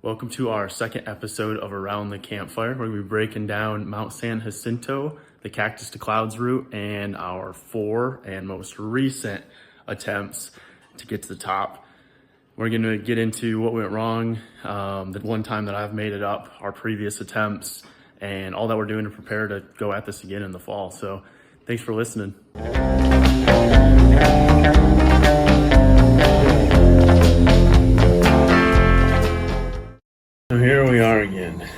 Welcome to our second episode of Around the Campfire. We're going to be breaking down Mount San Jacinto, the Cactus-to-Clouds route, and our 4 and most recent attempts to get to the top. We're going to get into what went wrong, the one time that I've made it up, our previous attempts, and all that we're doing to prepare to go at this again in the fall. So thanks for listening. So here we are again,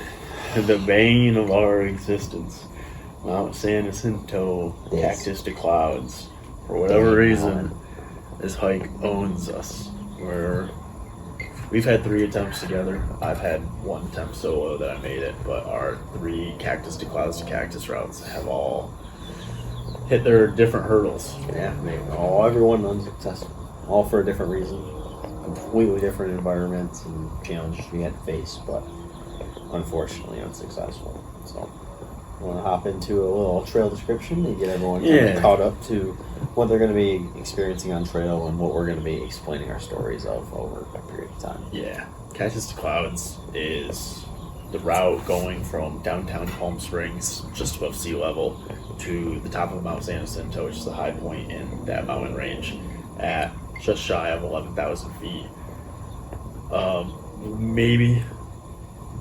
the bane of our existence, Mount San Jacinto, Cactus-to-Clouds. For whatever reason, this hike owns us. We've had 3 attempts together. I've had 1 attempt solo that I made it, but our 3 Cactus-to-Clouds to Cactus routes have all hit their different hurdles. Yeah, everyone unsuccessful, all for a different reason. Completely different environments and challenges we had to face, but unfortunately unsuccessful. So I want to hop into a little trail description and get everyone kind of caught up to what they're going to be experiencing on trail and what we're going to be explaining our stories of over a period of time. Yeah, Cactus-to-Clouds is the route going from downtown Palm Springs, just above sea level, to the top of Mount San Jacinto, which is the high point in that mountain range, at just shy of 11,000 feet. Maybe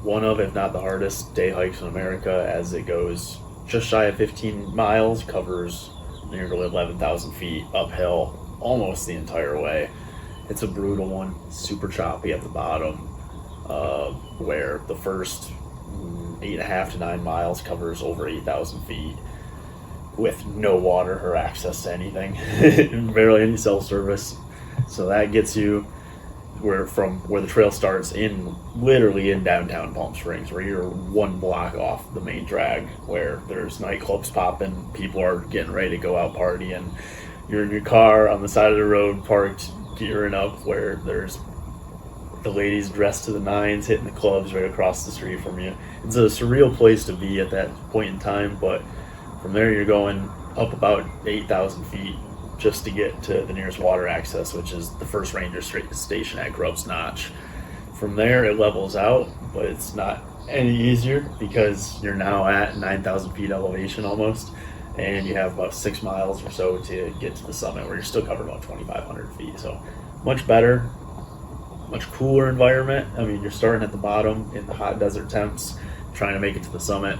one of, if not the hardest, day hikes in America, as it goes just shy of 15 miles, covers nearly 11,000 feet uphill almost the entire way. It's a brutal one, super choppy at the bottom, where the first 8.5 to 9 miles covers over 8,000 feet with no water or access to anything, barely any cell service. So that gets you where the trail starts literally in downtown Palm Springs, where you're 1 block off the main drag, where there's nightclubs popping, people are getting ready to go out partying. You're in your car on the side of the road, parked, gearing up, where there's the ladies dressed to the nines hitting the clubs right across the street from you. It's a surreal place to be at that point in time, but from there you're going up about 8,000 feet just to get to the nearest water access, which is the first ranger station at Grubbs Notch. From there it levels out, but it's not any easier because you're now at 9,000 feet elevation almost, and you have about 6 miles or so to get to the summit, where you're still covering about 2,500 feet. So much better, much cooler environment. I mean, you're starting at the bottom in the hot desert temps, trying to make it to the summit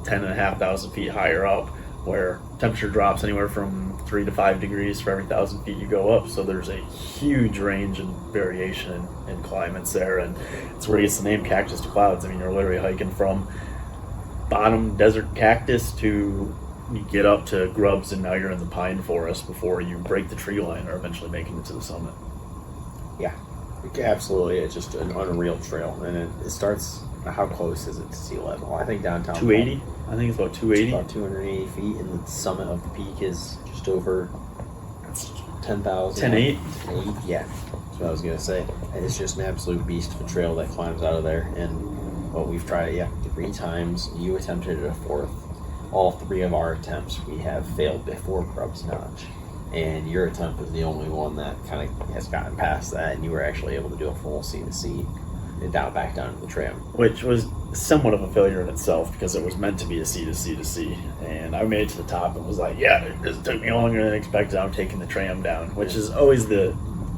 10,500 feet higher up, where temperature drops anywhere from 3 to 5 degrees for every 1,000 feet you go up. So there's a huge range and variation in climates there, and it's where it gets the name Cactus-to-Clouds. I mean, you're literally hiking from bottom desert cactus to you get up to Grubbs, and now you're in the pine forest before you break the tree line or eventually making it to the summit. Yeah, absolutely. It's just an unreal trail, and it starts. How close is it to sea level? I think downtown 280. I think it's about 280. About 280 feet, and the summit of the peak is just over 10,000. 10.8. Yeah, that's what I was gonna say. And it's just an absolute beast of a trail that climbs out of there. And we've tried it, 3 times. You attempted it a 4th. All 3 of our attempts we have failed before Grubbs Notch, and your attempt is the only one that kind of has gotten past that, and you were actually able to do a full sea to sea and back down to the tram, which was somewhat of a failure in itself because it was meant to be a sea to sea to sea, and I made it to the top and was like, this took me longer than expected, I'm taking the tram down, which is always the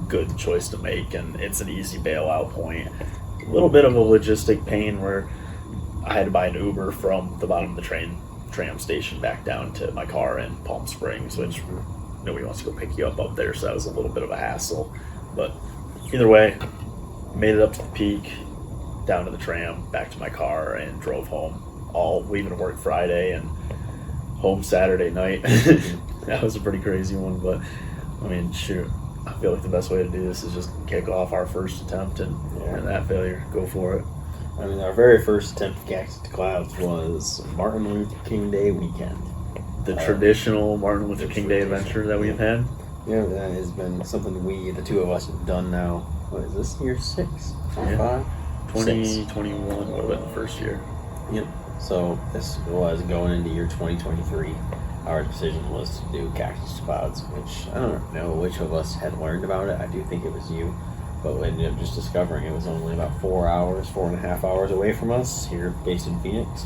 good choice to make, and it's an easy bailout point. A little bit of a logistic pain where I had to buy an Uber from the bottom of the tram station back down to my car in Palm Springs, which nobody wants to go pick you up there, so that was a little bit of a hassle. But either way, made it up to the peak, down to the tram, back to my car, and drove home, all leaving work Friday and home Saturday night. That was a pretty crazy one, but I mean, shoot, I feel like the best way to do this is just kick off our first attempt and that failure, go for it. I mean, our very first attempt at Cactus-to-Clouds was Martin Luther King Day weekend. The traditional Martin Luther King Day adventure that we've had. Yeah, that has been something the 2 of us, have done now. What is this, year 6? 5? 2021 would have been the first year. Yep. So this was going into year 2023. Our decision was to do Cactus-to-Clouds, which I don't know which of us had learned about it. I do think it was you. But we ended up just discovering it was only about 4.5 hours away from us here, based in Phoenix,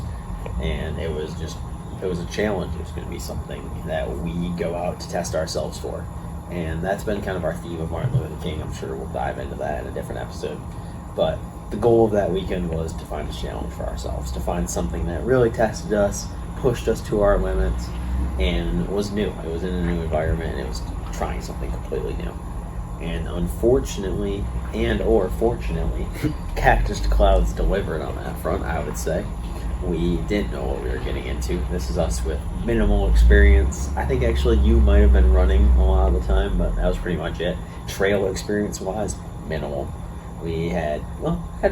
and it was a challenge. It was going to be something that we go out to test ourselves for, and that's been kind of our theme of Martin Luther King. I'm sure we'll dive into that in a different episode, but the goal of that weekend was to find a challenge for ourselves, to find something that really tested us, pushed us to our limits, and was new. It was in a new environment, and it was trying something completely new. And unfortunately, or fortunately, Cactus-to-Clouds delivered on that front, I would say. We didn't know what we were getting into. This is us with minimal experience. I think actually you might have been running a lot of the time, but that was pretty much it. Trail experience-wise, minimal. We had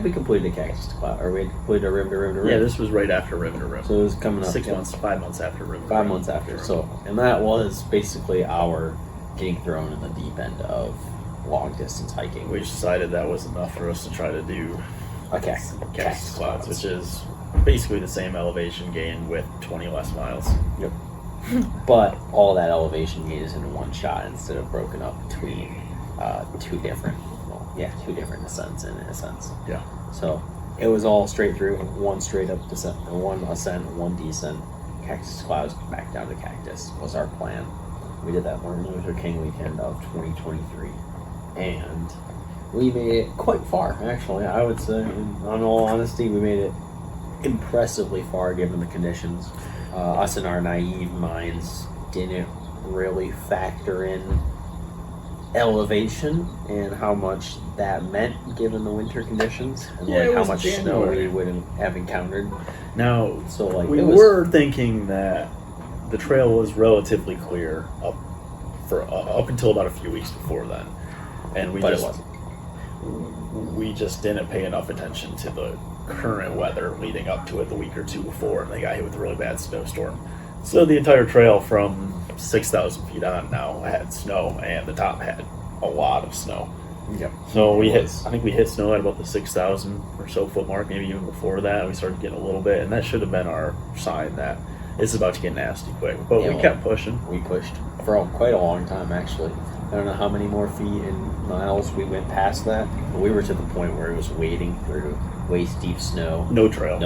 we completed a Cactus-to-Cloud, or we had completed a rim to rim to rim. Yeah, this was right after rim to rim. So it was coming up 5 months after rim to rim. 5 months after. So, and that was basically our getting thrown in the deep end of long distance hiking. We decided that was enough for us to try to do Cactus-to-Clouds, which is basically the same elevation gain with 20 less miles. Yep. But all that elevation gain is in one shot instead of broken up between two different descents in a sense. Yeah. So it was all straight through, one straight up descent, one ascent, one descent. Cactus-to-Clouds back down to Cactus was our plan. We did that Martin Luther King weekend of 2023, and we made it quite far, actually. I would say, in all honesty, we made it impressively far given the conditions. Us in our naive minds didn't really factor in elevation and how much that meant given the winter conditions, and how much snow we would have encountered. Now, so we were thinking that the trail was relatively clear up until about a few weeks before then, and it wasn't. We just didn't pay enough attention to the current weather leading up to it the week or two before, and they got hit with a really bad snowstorm. So the entire trail from 6,000 feet on now had snow, and the top had a lot of snow. Yep. So I think we hit snow at about the 6,000 or so foot mark, maybe even before that. We started getting a little bit, and that should have been our sign that it's about to get nasty quick. But we kept pushing. We pushed for quite a long time, actually. I don't know how many more feet and miles we went past that, but we were to the point where it was wading through waist-deep snow. No trail.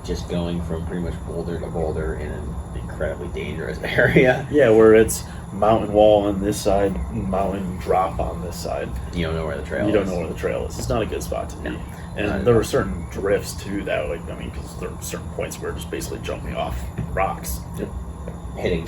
Just going from pretty much boulder to boulder in an incredibly dangerous area. Yeah, where it's mountain wall on this side, mountain drop on this side. You don't know where the trail is. You don't know where the trail is. It's not a good spot to be. And there were certain drifts, too, that, because there were certain points where we're just basically jumping off rocks. Yep. Hitting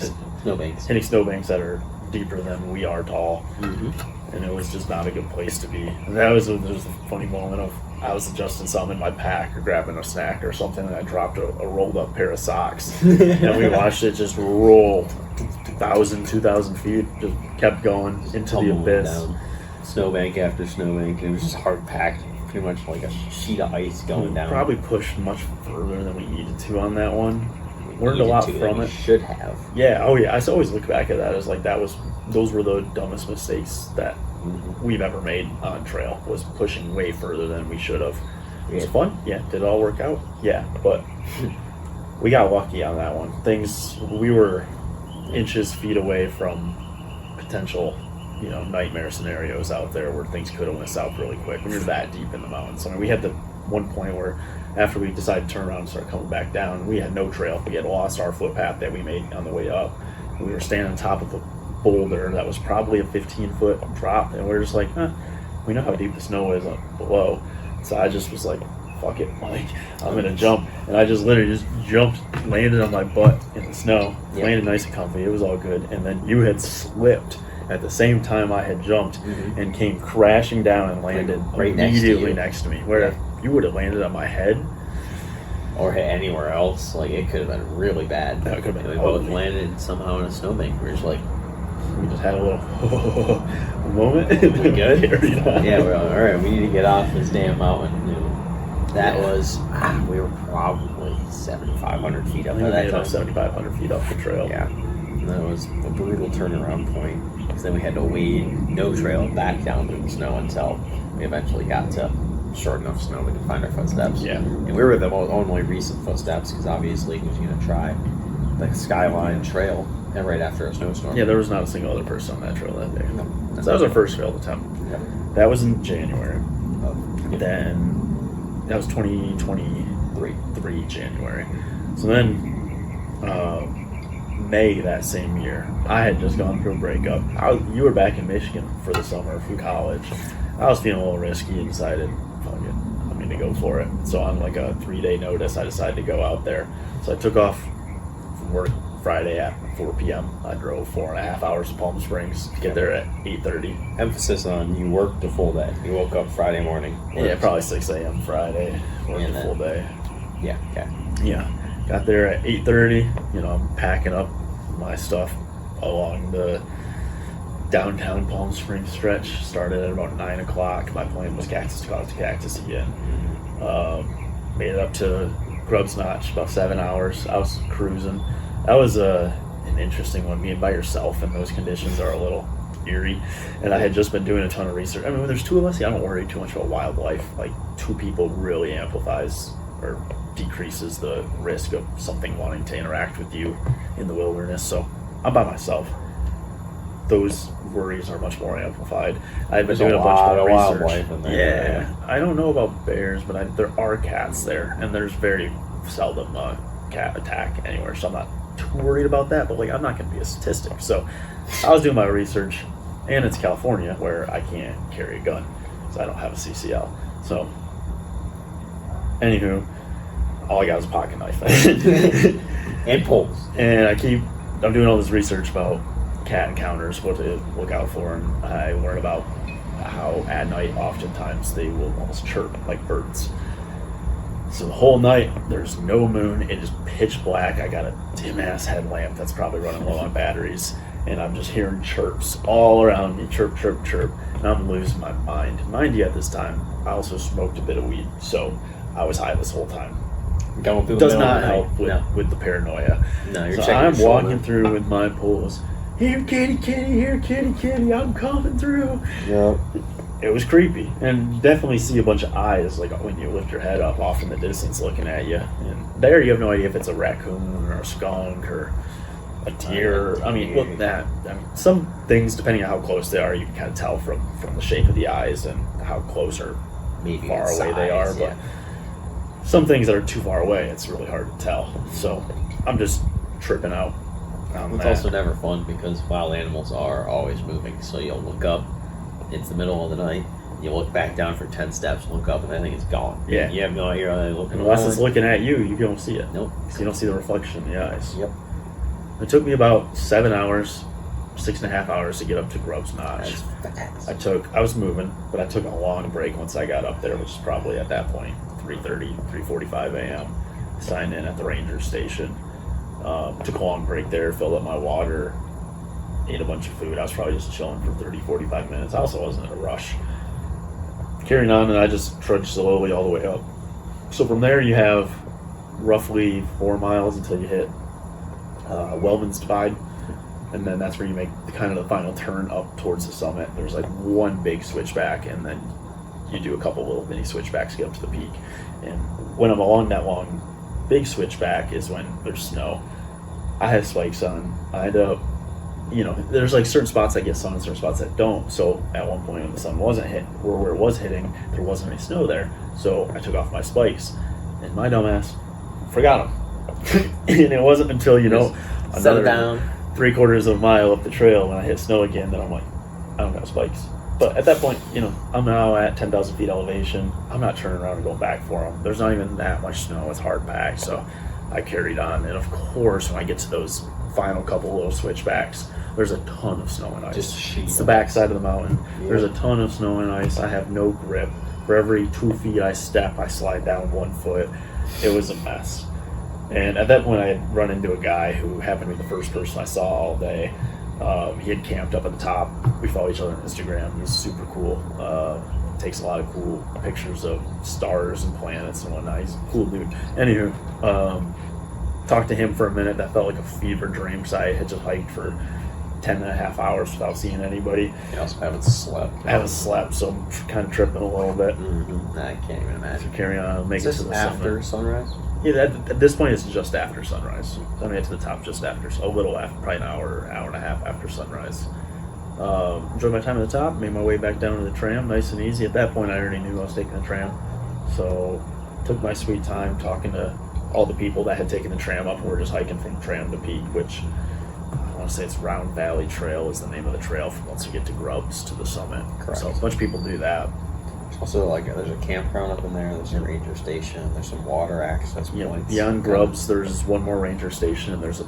snowbanks that are deeper than we are tall. Mm-hmm. And it was just not a good place to be. And that was just a funny moment of I was adjusting something in my pack or grabbing a snack or something, and I dropped a rolled up pair of socks. And we watched it just roll 1,000, 2,000 feet, just kept going into the abyss. Down. Snowbank after snowbank, and it was just hard packed, pretty much like a sheet of ice going down. Probably pushed much further than we needed to on that one. Learned a lot from it. Should have. Yeah. Oh yeah. I always look back at that as those were the dumbest mistakes that we've ever made on trail, was pushing way further than we should have. It was fun. Yeah. Did it all work out? Yeah. But we got lucky on that one. We were feet away from potential, nightmare scenarios out there where things could have went south really quick when you're that deep in the mountains. I mean, we had the one point where after we decided to turn around and start coming back down, we had no trail. We had lost our footpath that we made on the way up. And we were standing on top of a boulder that was probably a 15-foot drop, and we were just like, we know how deep the snow is below. So I just was like, fuck it, I'm gonna jump. And I just literally just jumped, landed on my butt in the snow, landed nice and comfy. It was all good. And then you had slipped at the same time I had jumped and came crashing down and landed right immediately next to me. Where if you would have landed on my head or hit anywhere else, it could have been really bad. That could have been. We both landed somehow in a snowbank. We were just we just had a little moment. We good? Yeah, we're all right. We need to get off this damn mountain. That was, we were probably 7,500 feet up. That time. 7,500 feet up the trail. Yeah, and that was a brutal turnaround point. Because then we had to wade no trail back down through the snow until we eventually got to short enough snow we could find our footsteps. Yeah, and we were the only recent footsteps because obviously he was going to try the Skyline Trail right after a snowstorm. Yeah, there was not a single other person on that trail that day. No. So that was our first failed attempt. Yeah. That was in January. Yeah. Then that was 2023 January. So then May that same year, I had just gone through a breakup. You were back in Michigan for the summer from college. I was feeling a little risky and decided, fuck it, I'm going to go for it. So on like a 3-day notice, I decided to go out there. So I took off from work Friday at 4 p.m. I drove 4.5 hours to Palm Springs to get there at 8:30. Emphasis on you worked a full day. You woke up Friday morning. Yeah, probably 6 a.m. Friday. Worked a full day. Yeah, okay. Yeah. Got there at 8:30. I'm packing up my stuff along the downtown Palm Springs stretch. Started at about 9 o'clock. My plane was Cactus-to-Clouds to Cactus again. Made it up to Grub's Notch, about 7 hours. I was cruising. That was an interesting one. Being by yourself in those conditions are a little eerie. And I had just been doing a ton of research. I mean, when there's two of us, I don't worry too much about wildlife. Like, two people really amplifies or decreases the risk of something wanting to interact with you in the wilderness. So I'm by myself. Those worries are much more amplified. I've been doing a bunch more research. Wildlife in there. Yeah, I don't know about bears, but there are cats there, and there's very seldom cat attack anywhere. So I'm not too worried about that. But I'm not going to be a statistic. So I was doing my research, and it's California where I can't carry a gun, so I don't have a CCL. So, anywho. All I got was a pocket knife. And poles. And I'm doing all this research about cat encounters, what to look out for, and I learned about how at night oftentimes they will almost chirp like birds. So the whole night there's no moon, it is pitch black. I got a dim ass headlamp that's probably running low on batteries, and I'm just hearing chirps all around me, chirp, chirp, chirp, and I'm losing my mind. Mind you, at this time I also smoked a bit of weed, so I was high this whole time. Does not help with the paranoia. No, you're so checking I'm your shoulder. walking through with my poles. Here, kitty, kitty, here, kitty, kitty, I'm coming through. Yep. It was creepy, and definitely see a bunch of eyes like when you lift your head up off in the distance looking at you. And there you have no idea if it's a raccoon or a skunk or a deer. I mean, look that. I mean, some things, depending on how close they are, you can kind of tell from the shape of the eyes and how close or maybe far away they are. But some things that are too far away, it's really hard to tell. So I'm just tripping out. It's also never fun because wild animals are always moving. So you'll look up, it's the middle of the night, you look back down for 10 steps, look up, and I think it's gone. Yeah. You have no idea how they look. Unless it's looking at you, you don't see it. Nope. Because you don't see the reflection in the eyes. Yep. It took me about 7 hours, 6.5 hours to get up to Grub's Notch. I was moving, but I took a long break once I got up there, which is probably at that point 3:45 a.m. Signed in at the ranger station. Took a long break there, filled up my water, ate a bunch of food. I was probably just chilling for 30-45 minutes. I also wasn't in a rush. Carrying on, and I just trudged slowly all the way up. So from there you have roughly 4 miles until you hit Wellman's Divide, and then that's where you make the final turn up towards the summit. There's like one big switchback, and then you do a couple little mini switchbacks to get up to the peak. And when I'm along that long big switchback is when there's snow. I had spikes on. I end up, there's like certain spots that get sun and certain spots that don't. So at one point when the sun wasn't hit, or where it was hitting, there wasn't any snow there. So I took off my spikes, and my dumbass forgot them. And it wasn't until another down 3/4 of a mile up the trail when I hit snow again that I'm like, I don't got spikes. But at that point, I'm now at 10,000 feet elevation. I'm not turning around and going back for them. There's not even that much snow. It's hard packed. So I carried on. And of course, when I get to those final couple little switchbacks, there's a ton of snow and ice. It's the backside of the mountain. Yeah. There's a ton of snow and ice. I have no grip. For every 2 feet I step, I slide down 1 foot. It was a mess. And at that point, I had run into a guy who happened to be the first person I saw all day. He had camped up at the top. We follow each other on Instagram. He's super cool. Takes a lot of cool pictures of stars and planets and whatnot. He's a cool dude. Anywho, talked to him for a minute. That felt like a fever dream because I had just hiked for 10.5 hours without seeing anybody. You also haven't slept. I haven't slept, so I'm kind of tripping a little bit. Mm-hmm. I can't even imagine. So carry on, make it to the after summit. sunrise? Yeah, at this point it's just after sunrise. So I'm going to get to the top just after, a little after, probably an hour and a half after sunrise. Enjoyed my time at the top, made my way back down to the tram, nice and easy. At that point, I already knew I was taking the tram, so took my sweet time talking to all the people that had taken the tram up, and we're just hiking from Tram to Peak, which I want to say it's Round Valley Trail is the name of the trail from once you get to Grubbs to the summit. Correct. So a bunch of people do that. Also, like, there's a campground up in there. There's a ranger station. There's some water access points. Beyond Grubbs, there's one more ranger station, and there's a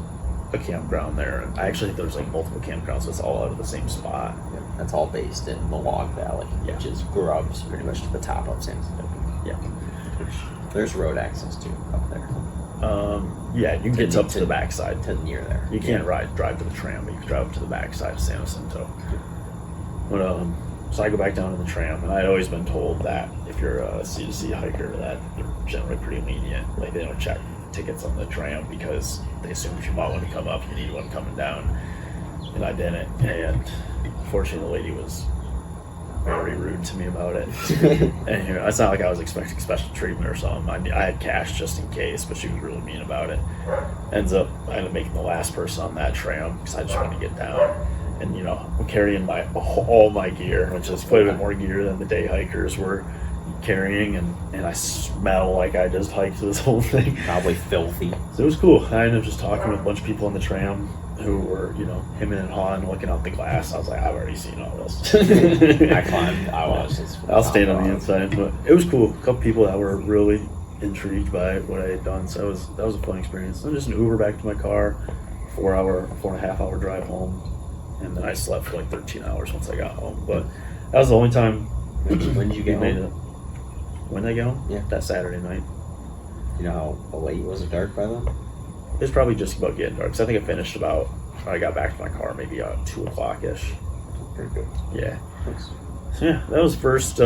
campground there. And I actually think there's like multiple campgrounds, so it's all out of the same spot. Yeah, that's all based in the Log Valley, which is Grubbs, pretty much to the top of San Jacinto. Yeah. There's road access too up there. Yeah, you can get up to the backside. To near there. You can't drive to the tram, but you can drive up to the backside of San Jacinto. But so I go back down to the tram, and I'd always been told that if you're a C2C hiker, that they're generally pretty lenient. Like, they don't check tickets on the tram because they assume if you bought one to come up, you need one coming down. And I didn't. And fortunately, the lady was very rude to me about it. And it's not like I was expecting special treatment or something. I mean, I had cash just in case, but she was really mean about it. I ended up making the last person on that tram because I just wanted to get down. And I'm carrying all my gear, which is quite a bit more gear than the day hikers were carrying, and I smell like I just hiked this whole thing. Probably filthy. So it was cool. I ended up just talking with a bunch of people on the tram who were, hemming and hawing, looking out the glass. I was like, I've already seen all this. I climbed. I'll stand on the inside, but it was cool. A couple people that were really intrigued by what I had done, so that was a fun experience. And just an Uber back to my car, 4.5 hour drive home. And then I slept for like 13 hours once I got home. But that was the only time. When did you get home? When did I get home? Yeah. That Saturday night. You know how late was it dark by then? It was probably just about getting dark. Because I think I finished when I got back to my car, maybe 2 o'clock-ish. Pretty good. Yeah. Thanks. So yeah, that was first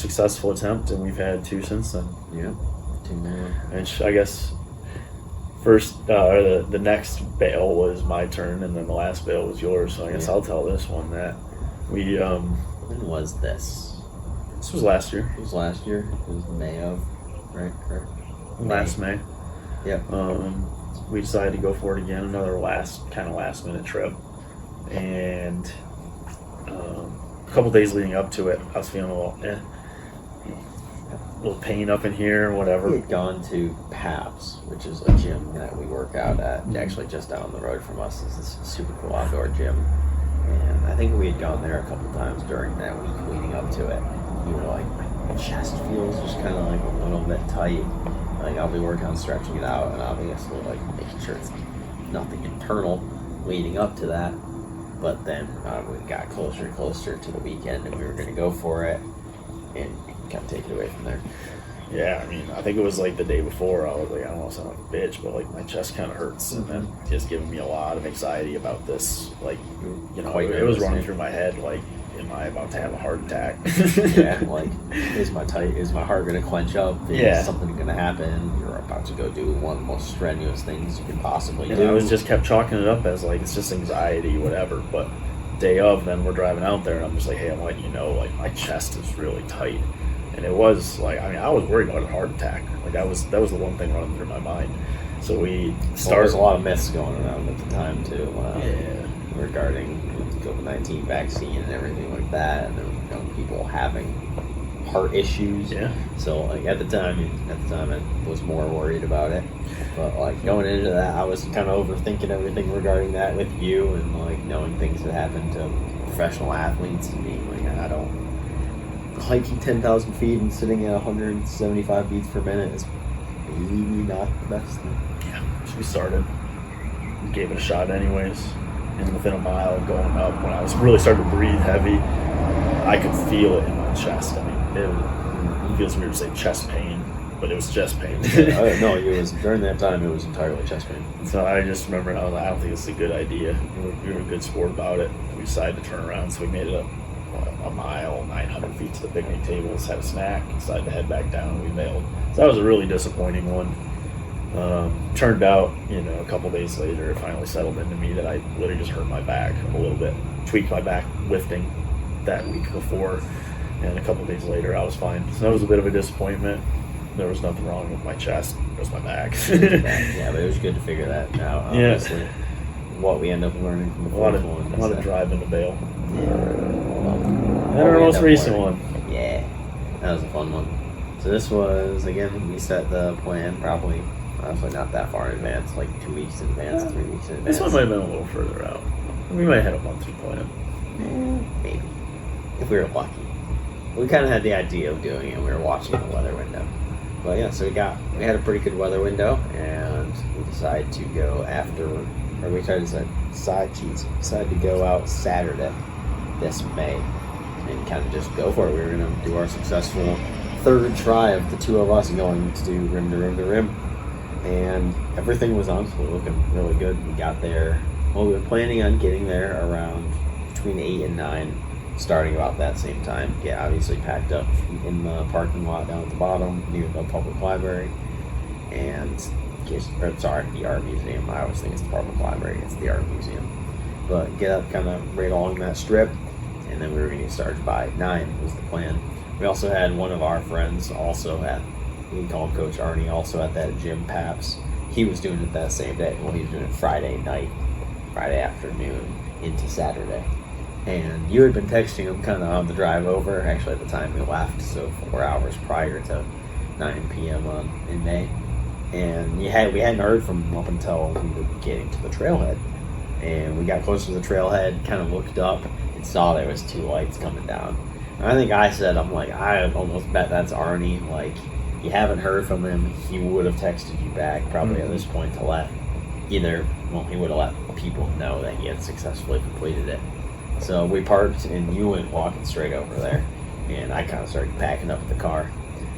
successful attempt, and we've had 2 since then. Yeah. 2 more. Which I guess first, the next bail was my turn, and then the last bail was yours. So I guess I'll tell this one that we. When was this? This was last year. It was last year. It was May of, right? Correct. Last May. Yeah. We decided to go for it again, another last minute trip, and a couple days leading up to it, I was feeling a little pain up in here, whatever. We had gone to PABS, which is a gym that we work out at, actually just down the road from us. It's this super cool outdoor gym, and I think we had gone there a couple times during that week leading up to it. We were like, my chest feels just kind of like a little bit tight. Like, I'll be working on stretching it out, and obviously like making sure it's nothing internal leading up to that. But then we got closer and closer to the weekend, and we were going to go for it, and kind of take it away from there. Yeah, I mean, I think it was like the day before. I was like, I don't want to sound like a bitch, but like my chest kind of hurts, and then just giving me a lot of anxiety about this. Like, it was running through my head. Like, am I about to have a heart attack? Yeah, like, is my heart going to clench up? Is something going to happen? You're about to go do one of the most strenuous things you can possibly do. And I was just kept chalking it up as like, it's just anxiety, whatever. But day of, then we're driving out there, and I'm just like, hey, I'm letting you know, like, my chest is really tight. And it was like, I mean, I was worried about a heart attack. Like, that was the one thing running through my mind. So we started. There's a lot of myths going around at the time too, regarding the COVID-19 vaccine and everything like that, and there were people having heart issues. Yeah. So like at the time I was more worried about it. But like going into that, I was kind of overthinking everything regarding that with you, and like knowing things that happen to professional athletes, and being like, I don't. Hiking 10,000 feet and sitting at 175 beats per minute is maybe not the best thing. Yeah, so we started. We gave it a shot anyways. And within a mile going up, when I was really starting to breathe heavy, I could feel it in my chest. I mean, it feels weird to say chest pain, but it was chest pain. No, it was during that time. It was entirely chest pain. So I just remember, I was like, I don't think it's a good idea. We were a good sport about it. We decided to turn around, so we made it a mile, 900 feet to the picnic tables, had a snack, decided to head back down. We bailed. So that was a really disappointing one. Turned out, a couple days later, it finally settled into me that I literally just hurt my back a little bit, tweaked my back lifting that week before, and a couple days later I was fine. So that was a bit of a disappointment. There was nothing wrong with my chest, it was my back. Yeah, but it was good to figure that out, obviously. what we end up learning from the A lot fourth of, one. a lot of driving to bail. Yeah. Well, And what our we most end up recent learning. one. Yeah, that was a fun one. So this was, again, we set the plan probably, honestly, not that far in advance, like 2 weeks in advance, 3 weeks in advance. This one might have been a little further out. We might have had a monthly plan. Maybe. If we were lucky. We kind of had the idea of doing it. We were watching the weather window. But yeah, so we had a pretty good weather window, and we decided to go decided to go out Saturday this May and kind of just go for it. We were going to do our successful third try of the two of us going to do rim to rim to rim. And everything was honestly looking really good. We got there. Well, we were planning on getting there around between 8 and 9, starting about that same time. Yeah, obviously packed up in the parking lot down at the bottom near the public library. And, the art museum. I always think it's the public library. It's the art museum. But get up kind of right along that strip. And then we were going to get started by 9 was the plan. We also had one of our friends we call him Coach Arnie, also at that gym, Paps. He was doing it that same day. Well, he was doing it Friday night, Friday afternoon into Saturday. And you had been texting him kind of on the drive over, actually at the time we left, so 4 hours prior to 9 p.m. In May. And we hadn't heard from him up until we were getting to the trailhead. And we got closer to the trailhead, kind of looked up, and saw there was 2 lights coming down. And I think I almost bet that's Arnie. Like, you haven't heard from him, he would have texted you back probably at this point to let he would have let people know that he had successfully completed it. So we parked, and you went walking straight over there, and I kind of started packing up the car.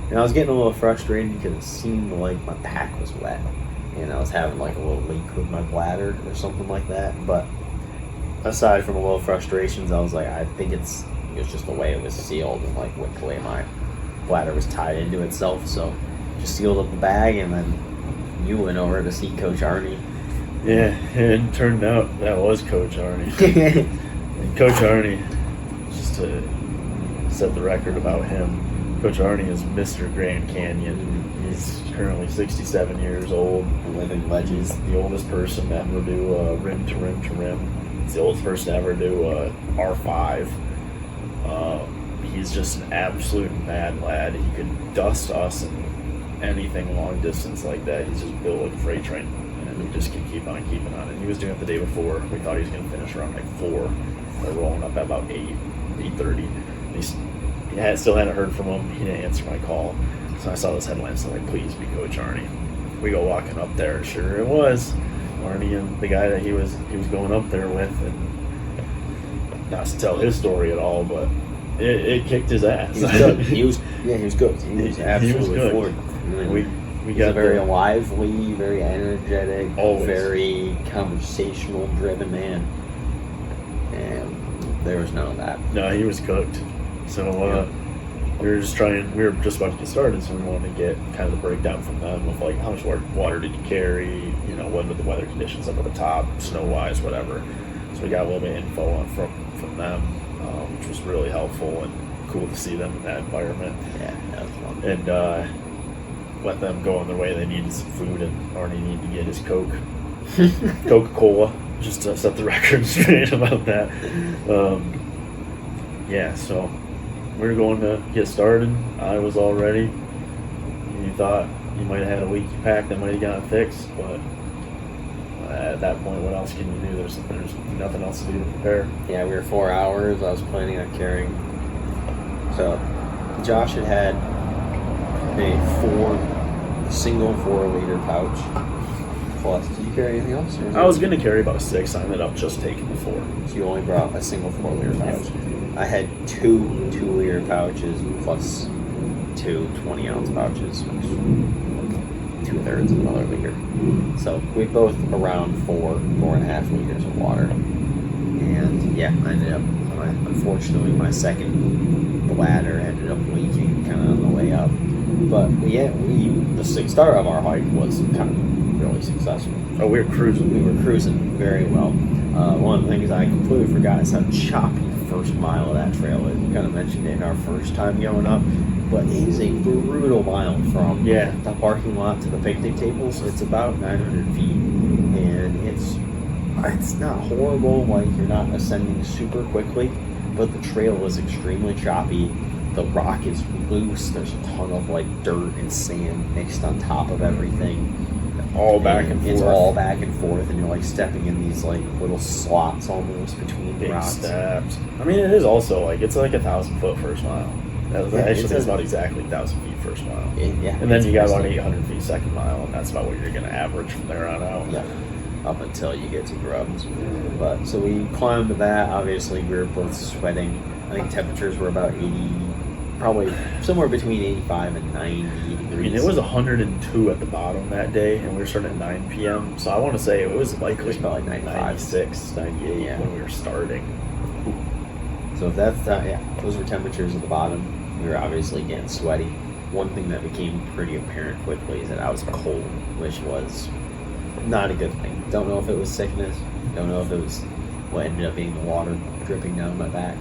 And I was getting a little frustrated because it seemed like my pack was wet, and I was having like a little leak with my bladder or something like that. But aside from a little frustrations, I was like, I think it was just the way it was sealed and like the way my bladder was tied into itself. So just sealed up the bag, and then you went over to see Coach Arnie. Yeah, and it turned out that was Coach Arnie. And Coach Arnie, just to set the record about him, Coach Arnie is Mr. Grand Canyon. He's currently 67 years old. Living legend. He's the oldest person to ever do rim to rim to rim. He's the oldest person to ever do R5. He's just an absolute mad lad. He could dust us in anything long distance like that. He's just built like a freight train, and we just can keep on keeping on. And he was doing it the day before. We thought he was going to finish around like 4. We're rolling up at about 8:30. Still hadn't heard from him. He didn't answer my call. So I saw this headline, so I'm like, please be Coach Arnie. We go walking up there. Sure it was Arnie and the guy that he was going up there with, and not to tell his story at all, but it kicked his ass. He was good. He was good. He was absolutely floored. We He's got a very lively, very energetic, Always. Very conversational, driven man. And there was none of that. No, he was cooked. So we were just about to get started, so we wanted to get kind of the breakdown from them of like how much water did you carry, what were the weather conditions up at the top, snow-wise, whatever. So we got a little bit of info from them, which was really helpful and cool to see them in that environment. Yeah, that was fun. And let them go on their way. They needed some food, and Arnie needed to get his Coca-Cola, just to set the record straight about that. So we were going to get started. I was all ready. You thought you might have had a leaky pack that might have gotten fixed, but at that point, what else can you do? There's nothing else to do to prepare. Yeah, we were 4 hours. I was planning on carrying. So Josh had a single 4-liter pouch. Plus, did you carry anything else? I was going to carry about 6. I ended up just taking the 4. So you only brought a single 4-liter pouch. I had 2 2-liter pouches plus 2 20-ounce pouches, which is 2/3 of another liter. So we both around 4.5 liters of water. And yeah, I ended up, unfortunately, my second bladder ended up leaking kind of on the way up. But yeah, the start of our hike was kind of really successful. Oh, we were cruising. We were cruising very well. One of the things I completely forgot is how choppy the first mile of that trail is. We kind of mentioned it in our first time going up, but it is a brutal mile from the parking lot to the picnic tables. It's about 900 feet, and it's it's not horrible. Like, you're not ascending super quickly, but the trail is extremely choppy. The rock is loose. There's a ton of like dirt and sand mixed on top of everything. All back and forth. It's all back and forth, and you're like stepping in these like little slots almost between big rocks. steps. I mean, it is also like it's like 1,000-foot first mile. Actually, it's about exactly 1,000 feet first mile. Yeah, and then you got about 800 feet second mile, and that's about what you're going to average from there on out. Yeah, up until you get to Grubs. But so we climbed that. Obviously, we were both sweating. I think temperatures were about 80, probably somewhere between 85 and 90 degrees. I mean, it was 102 at the bottom that day, and we were starting at 9 p.m. So I want to say it was likely probably 95, 98 when we were starting. So that's those were temperatures at the bottom. We were obviously getting sweaty. One thing that became pretty apparent quickly is that I was cold, which was not a good thing. Don't know if it was sickness. Don't know if it was what ended up being the water dripping down my back.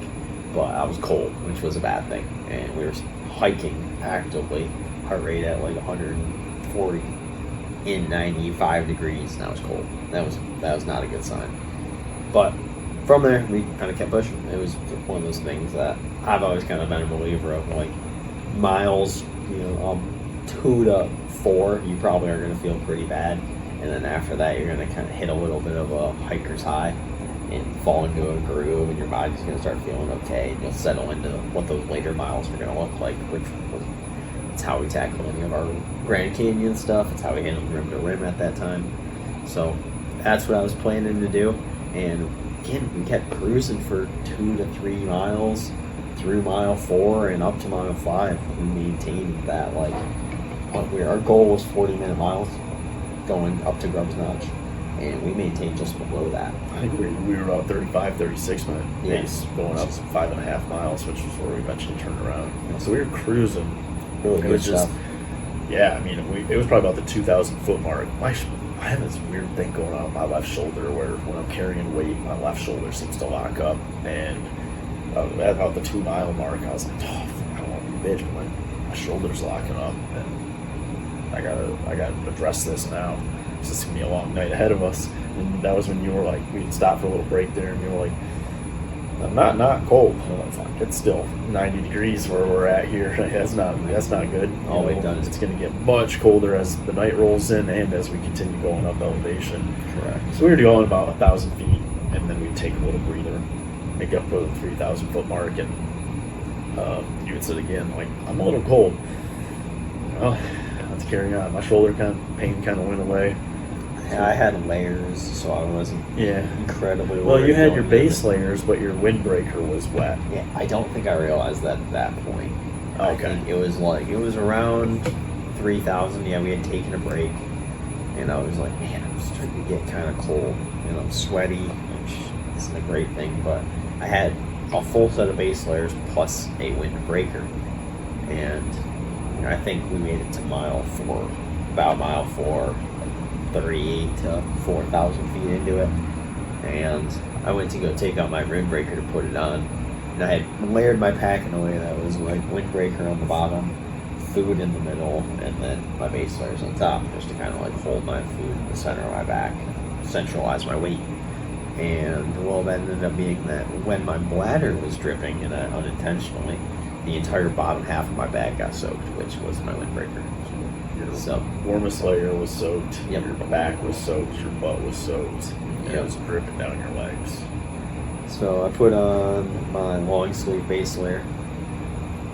But I was cold, which was a bad thing. And we were hiking actively, heart rate at like 140 in 95 degrees, and I was cold. That was not a good sign. But from there, we kind of kept pushing. It was one of those things that I've always kind of been a believer of, like miles, 2 to 4, you probably are going to feel pretty bad. And then after that, you're going to kind of hit a little bit of a hiker's high and fall into a groove, and your body's going to start feeling okay, and you'll settle into what those later miles are going to look like, which it's how we tackle any of our Grand Canyon stuff. It's how we handled rim to rim at that time. So that's what I was planning to do. And again, we kept cruising for 2 to 3 miles through mile 4 and up to mile 5. We maintained that, like, our goal was 40-minute miles going up to Grubbs Notch, and we maintained just below that. I think we were about 35, 36 minute pace going up 5.5 miles, which is where we eventually turned around. So we were cruising. Really it good was just, stuff. yeah, I mean, it was probably about the 2,000 foot mark. I have this weird thing going on my left shoulder where when I'm carrying weight, my left shoulder seems to lock up. And at about the 2 mile mark, I was like, I don't want to be a bitch, but my shoulder's locking up, and I gotta address this now. This is gonna be a long night ahead of us. And that was when you were like, we stopped for a little break there, and you were like, I'm not cold. It's still 90 degrees where we're at here. That's not good. All we've done is it's going to get much colder as the night rolls in and as we continue going up elevation. Correct. So we were going about 1,000 feet, and then we'd take a little breather, make up to the 3,000 foot mark, and you would say again, like, I'm a little cold. Well, let's carry on. My shoulder pain kind of went away. I had layers, so I wasn't incredibly well. You had your going base layers, but your windbreaker was wet. Yeah, I don't think I realized that at that point. Okay. I think it was around 3,000. Yeah, we had taken a break, and I was like, man, I'm starting to get kind of cold, and I'm sweaty, which isn't a great thing. But I had a full set of base layers plus a windbreaker, and I think we made it to mile 4, about mile 4. 38 to 4,000 feet into it, and I went to go take out my windbreaker to put it on, and I had layered my pack in a way that was like windbreaker on the bottom, food in the middle, and then my base layers on top, just to kind of like hold my food in the center of my back, centralize my weight. And well, that ended up being that when my bladder was dripping, and unintentionally, the entire bottom half of my bag got soaked, which was my windbreaker. Your warmest layer was soaked. Yep. Your back was soaked. Your butt was soaked. And it was dripping down your legs. So I put on my long sleeve base layer,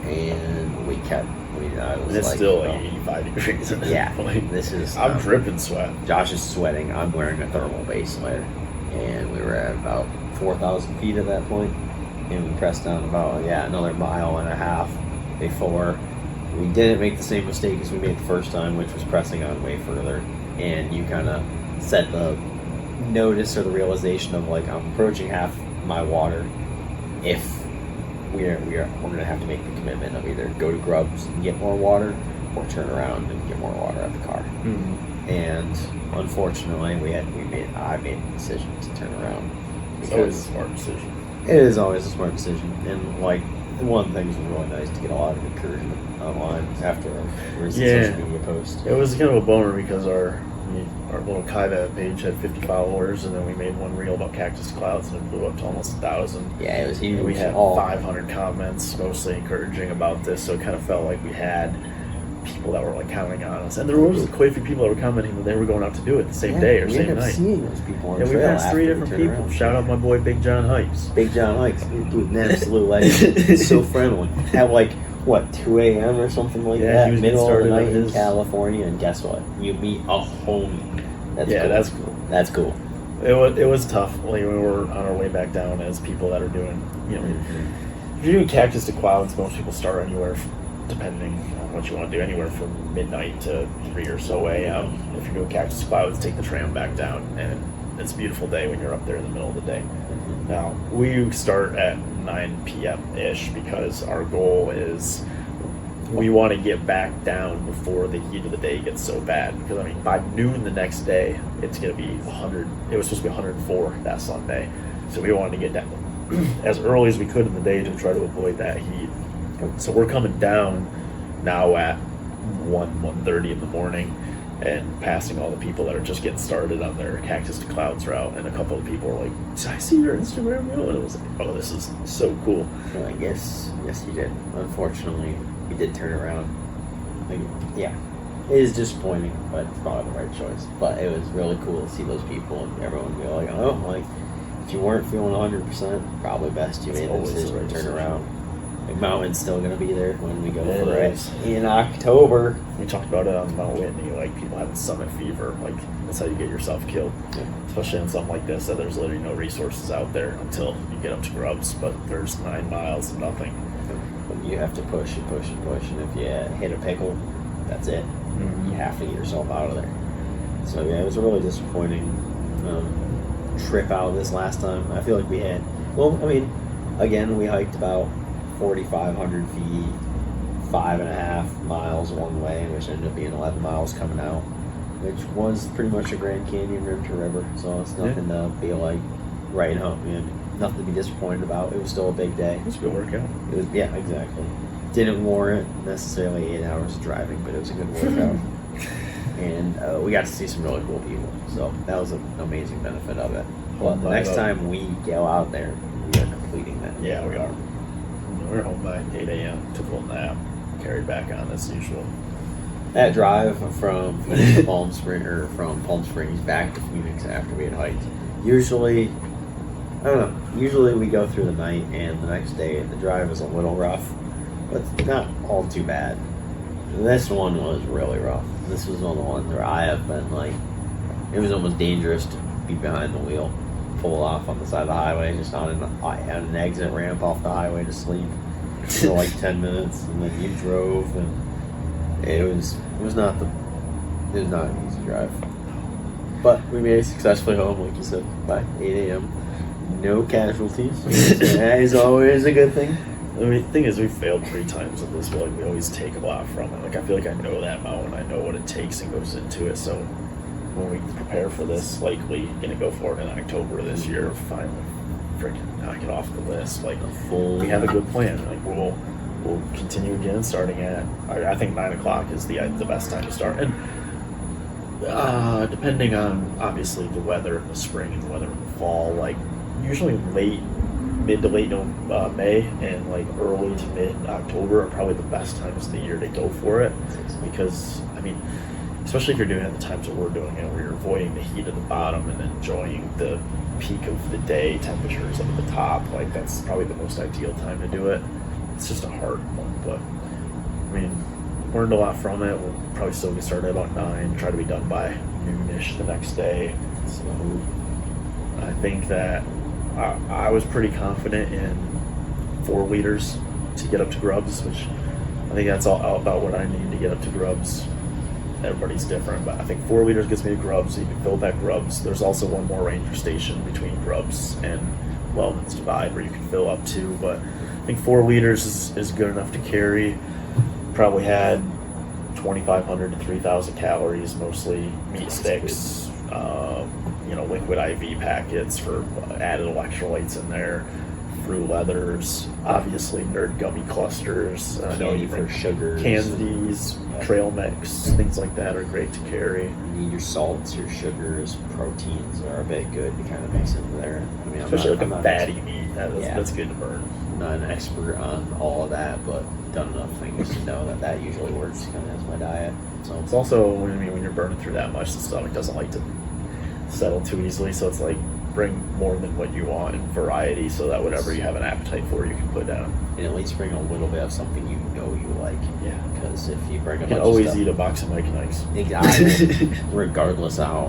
and we kept. It's like, still like 85 degrees at that point. This is. I'm dripping sweat. Josh is sweating. I'm wearing a thermal base layer, and we were at about 4,000 feet at that point, and we pressed down about another mile and a half before. We didn't make the same mistake as we made the first time, which was pressing on way further. And you kind of set the notice or the realization of like, I'm approaching half my water. If we're going to have to make the commitment of either go to Grubbs and get more water, or turn around and get more water at the car. Mm-hmm. And unfortunately, I made the decision to turn around. It's always a smart decision. It is always a smart decision, and like. One of the things was really nice to get a lot of encouragement online after our recent social media post. It was kind of a bummer because our Our little Kaibab page had 50 followers, and then we made one reel about Cactus-to-Clouds, and it blew up to almost 1,000. Yeah, it was huge. And we had Oh. 500 comments, mostly encouraging about this, so it kind of felt like we had people that were like counting on us. And there was quite a few people that were commenting that they were going out to do it the same day or we same ended up night. seeing those people on Yeah, the we trail passed 3 after we different turned people. around. Shout out my boy Big John Hikes. Big John Hikes, dude, an absolute legend. He's so friendly. At like, what, 2 a.m. or something like Yeah, that? he was Middle of the started night on in his- California, and guess what? You meet a homie. That's Yeah, cool. that's cool. That's cool. It was tough. Like, we were on our way back down as people that are doing, you know, if you're doing Cactus-to-Clouds, most people start anywhere, depending on what you want to do, anywhere from midnight to 3 or so a.m. If you're doing Cactus-to-Clouds, take the tram back down, and it's a beautiful day when you're up there in the middle of the day. Now, we start at 9 p.m.-ish because our goal is we want to get back down before the heat of the day gets so bad. Because, I mean, by noon the next day, it's going to be 100. It was supposed to be 104 that Sunday. So we wanted to get down as early as we could in the day to try to avoid that heat. So we're coming down now at 1:30 in the morning and passing all the people that are just getting started on their Cactus-to-Clouds route. And a couple of people are like, "Did I see your Instagram reel?" And it was like, "Oh, this is so cool." Well, I guess, yes, you did. Unfortunately, we did turn around. Like, yeah, it is disappointing, but it's probably the right choice. But it was really cool to see those people and everyone be like, "Oh, like, if you weren't feeling 100%, probably best you It's made the always the decision right to turn decision. around." The mountain's still going to be there when we go It for it is. in October. We talked about it on Mount Whitney, like people having summit fever. Like, that's how you get yourself killed. Yeah. Especially on something like this, that there's literally no resources out there until you get up to Grubs, but there's 9 miles of nothing. But you have to push and push and push, and if you hit a pickle, that's it. You have to get yourself out of there. So yeah, it was a really disappointing trip out this last time. I feel like we had, well, I mean, again, we hiked about 4,500 feet, 5.5 miles one way, which ended up being 11 miles coming out, which was pretty much a Grand Canyon rim to river. So it's nothing to be like right home, nothing to be disappointed about. It was still a big day. It was a good workout. It was, yeah, exactly. Didn't warrant necessarily 8 hours of driving, but it was a good workout. And we got to see some really cool people. So that was an amazing benefit of it. Well, the next time we go out there, we are completing that. Yeah, we are. We're home by 8 a.m. Took a little nap. Carried back on as usual. That drive from Palm Springs back to Phoenix after we had hiked. Usually, I don't know. Usually we go through the night, and the next day the drive is a little rough, but not all too bad. This one was really rough. This was one of the ones where I have been like, it was almost dangerous to be behind the wheel, pull off on the side of the highway, just on an exit ramp off the highway to sleep for like 10 minutes, and then you drove, and it was not an easy drive. But we made it successfully home, like you said, by 8 a.m. No casualties. That is always a good thing. I mean, the thing is, we failed 3 times with this, but like, we always take a lot from it. Like, I feel like I know that mountain, I know what it takes and goes into it. So when we prepare for this, likely gonna go for it in October this year, finally freaking knock it off the list. Like, we have a good plan. Like, we'll continue again, starting at, I think 9 o'clock is the best time to start. And depending on obviously the weather in the spring and the weather in the fall, like usually mid to late May and like early to mid October are probably the best times of the year to go for it, because I mean, especially if you're doing it at the times that we're doing it, where you're avoiding the heat at the bottom and enjoying the peak of the day temperatures up at the top, like that's probably the most ideal time to do it. It's just a hard one, but I mean, learned a lot from it. We'll probably still get started about 9, try to be done by noonish the next day. So I think that I was pretty confident in 4 liters to get up to Grubs, which I think that's all about what I need to get up to Grubs. Everybody's different, but I think 4 liters gets me to Grubs. So you can fill that Grubs. There's also one more ranger station between Grubs and Wellman's Divide where you can fill up to, but I think 4 liters is good enough to carry. Probably had 2,500 to 3,000 calories, mostly meat sticks, liquid IV packets for added electrolytes in there, fruit leathers, obviously nerd gummy clusters, Candy for sugars. candies, trail mix, things like that are great to carry. You need your salts, your sugars, proteins are a bit good to kind of mix into there. I mean, Especially I'm like a not fatty meat, Yeah. that's good to burn. I'm not an expert on all of that, but done enough things to know that usually works kind of as my diet. So It's also, when you're burning through that much, the stomach doesn't like to settle too easily, so it's like bring more than what you want in variety so that whatever you have an appetite for, you can put down. and at least bring a little bit of something you know you like. Yeah. Because if you bring a You bunch can of always stuff, eat a box of Mike and Ike's. Exactly. Regardless of how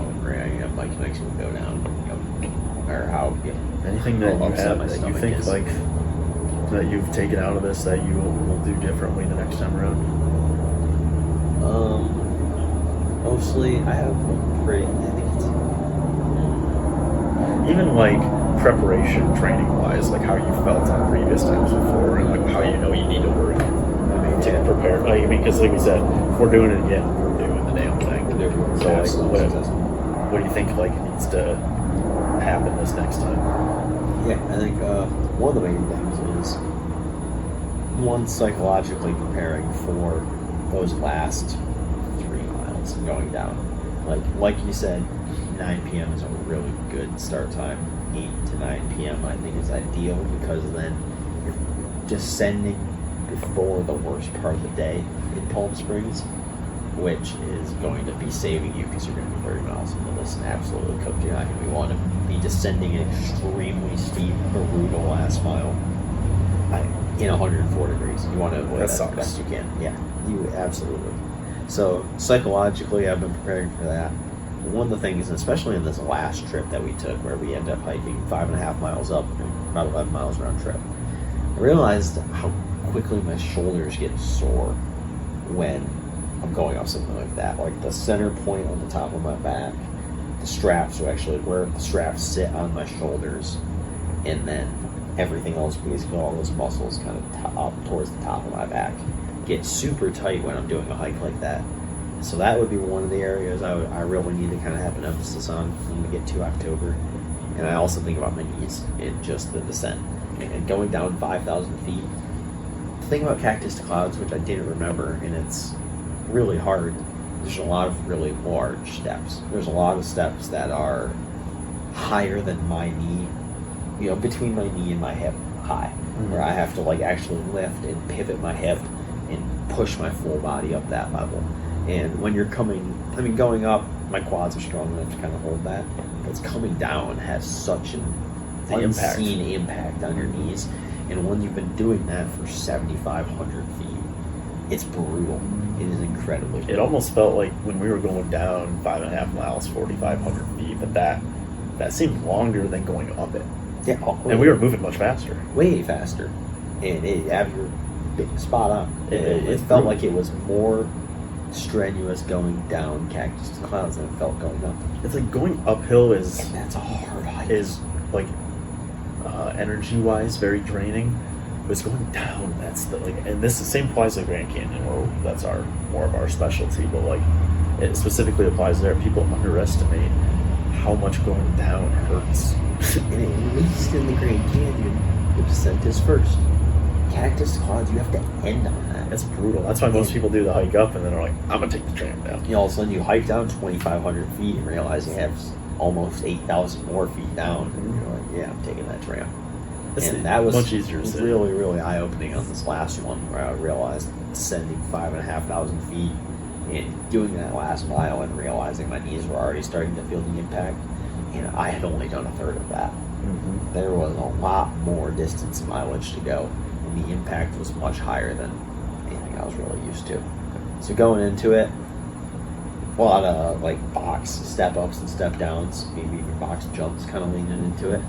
Mike makes me go down, or how Anything that how you upset have my that you stomach think is. like that you've taken out of this that you will do differently the next time around? Mostly I have a pretty. I think it's Even like preparation training wise, like how you felt on previous times before and like how you know you need to work to prepare. Like, because like we said, if we're doing it again, we're doing the damn thing. So like, what do you think like needs to happen this next time? Yeah, I think one of the main things is one, psychologically preparing for those last 3 miles and going down. Like you said, 9 p.m. is a really good start time. 8 to 9 p.m. I think is ideal because then you're descending before the worst part of the day in Palm Springs, which is going to be saving you because you're going to be 30 miles into this and absolutely cooked. You're not going to want to be descending an extremely steep, brutal last mile in 104 degrees. You want to avoid that as best you can. Yeah, you absolutely. So psychologically, I've been preparing for that. One of the things, especially in this last trip that we took, where we ended up hiking 5.5 miles up and about 11 miles round trip, I realized how quickly my shoulders get sore when I'm going off something like that. Like the center point on the top of my back, the straps are actually where the straps sit on my shoulders, and then everything else, basically all those muscles kind of up towards the top of my back, get super tight when I'm doing a hike like that. So that would be one of the areas I really need to kind of have an emphasis on when we get to October. And I also think about my knees in just the descent. And going down 5,000 feet. The thing about Cactus-to-Clouds, which I didn't remember, and it's really hard, there's a lot of really large steps. There's a lot of steps that are higher than my knee, between my knee and my hip high, where I have to like actually lift and pivot my hip and push my full body up that level. And when you're going up, my quads are strong enough to kind of hold that. But it's coming down has such an unseen impact on your knees. And when you've been doing that for 7,500 feet, it's brutal. It is incredibly brutal. It almost felt like when we were going down 5.5 miles, 4,500 feet, but that seemed longer than going up it. Yeah, and we were moving much faster. Way faster. And you're spot on. It felt like it was more strenuous going down Cactus-to-Clouds than it felt going up. It's like going uphill is that's a hard hike. Is like energy wise very draining. But it's going down that's and this the same applies to Grand Canyon, or that's more of our specialty, but like it specifically applies there. People underestimate how much going down hurts. And at least in the Grand Canyon, the descent is first. Cactus-to-Clouds, you have to end on that. That's brutal. That's why most people do the hike up and then are like, I'm gonna take the tram down. All of a sudden you hike down 2,500 feet and realize you have almost 8,000 more feet down. And you're like, yeah, I'm taking that tram. And that was much easier. Really, really eye-opening on this last one, where I realized descending 5,500 feet and doing that last mile and realizing my knees were already starting to feel the impact. And I had only done a third of that. Mm-hmm. There was a lot more distance mileage to go. The impact was much higher than anything I was really used to. So going into it, a lot of like box step ups and step downs, maybe even box jumps kind of leaning into it.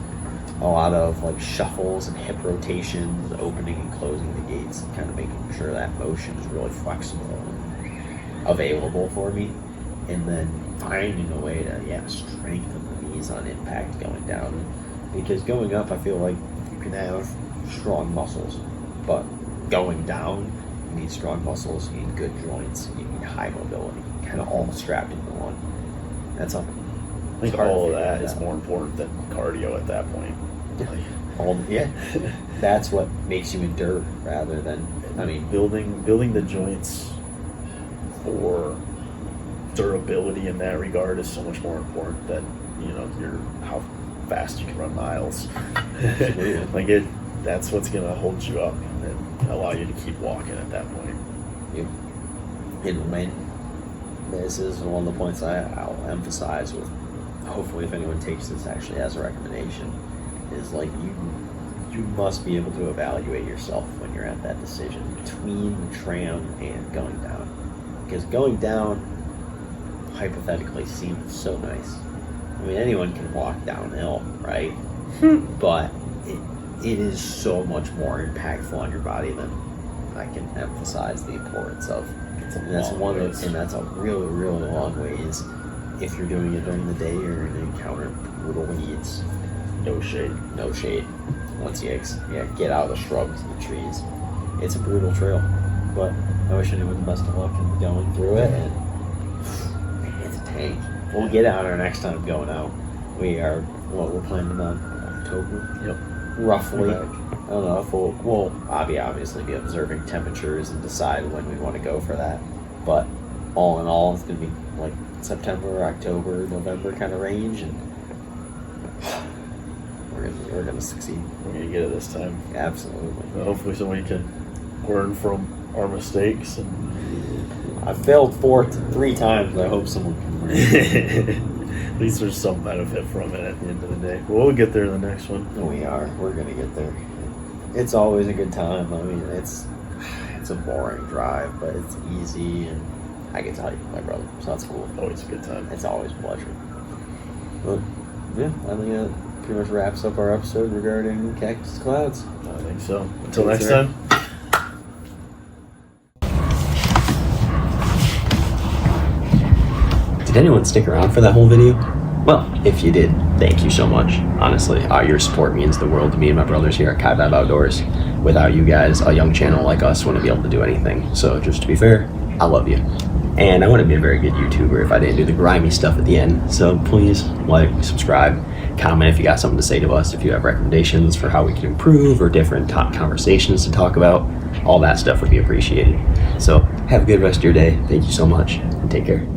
A lot of like shuffles and hip rotations, opening and closing the gates, and kind of making sure that motion is really flexible and available for me. And then finding a way to strengthen the knees on impact going down. Because going up, I feel like you can have strong muscles, but going down, you need strong muscles, you need good joints, you need high mobility, kind of all strapped into one. I think all of that is more important than cardio at that point. That's what makes you endure rather than, I mean, building the joints for durability in that regard is so much more important than how fast you can run miles. That's what's gonna hold you up and allow you to keep walking at that point. And when this is one of the points I'll emphasize with, hopefully if anyone takes this actually as a recommendation, is like you must be able to evaluate yourself when you're at that decision between the tram and going down, because going down hypothetically seems so nice. I mean, anyone can walk downhill, right? But it is so much more impactful on your body than I can emphasize the importance of. And that's a really, really long ways. If you're doing it during the day, you're going to encounter brutal weeds. No shade. Once you get out of the shrubs and the trees, it's a brutal trail. But I wish anyone the best of luck in going through it. And it's a tank. We'll get out our next time going out. We're planning on October. Yep. Roughly. I don't know if we'll obviously be observing temperatures and decide when we want to go for that. But all in all, it's going to be like September, October, November kind of range, and we're going to succeed. We're going to get it this time. Absolutely. Hopefully somebody can learn from our mistakes. And I failed 3 times. I hope someone can learn. At least there's some benefit from it at the end of the day. We'll get there in the next one. We are. We're going to get there. It's always a good time. I mean, it's a boring drive, but it's easy, and I can tell you, my brother, so that's cool. Always a good time. It's always a pleasure. Well, yeah, I think that pretty much wraps up our episode regarding Cactus-to-Clouds. I think so. Until next time. Did anyone stick around for that whole video? Well, if you did, thank you so much. Honestly, your support means the world to me and my brothers here at Kaibab Outdoors. Without you guys, a young channel like us wouldn't be able to do anything. So just to be fair, I love you. And I wouldn't be a very good YouTuber if I didn't do the grimy stuff at the end. So please like, subscribe, comment if you got something to say to us, if you have recommendations for how we can improve or different top conversations to talk about. All that stuff would be appreciated. So have a good rest of your day. Thank you so much and take care.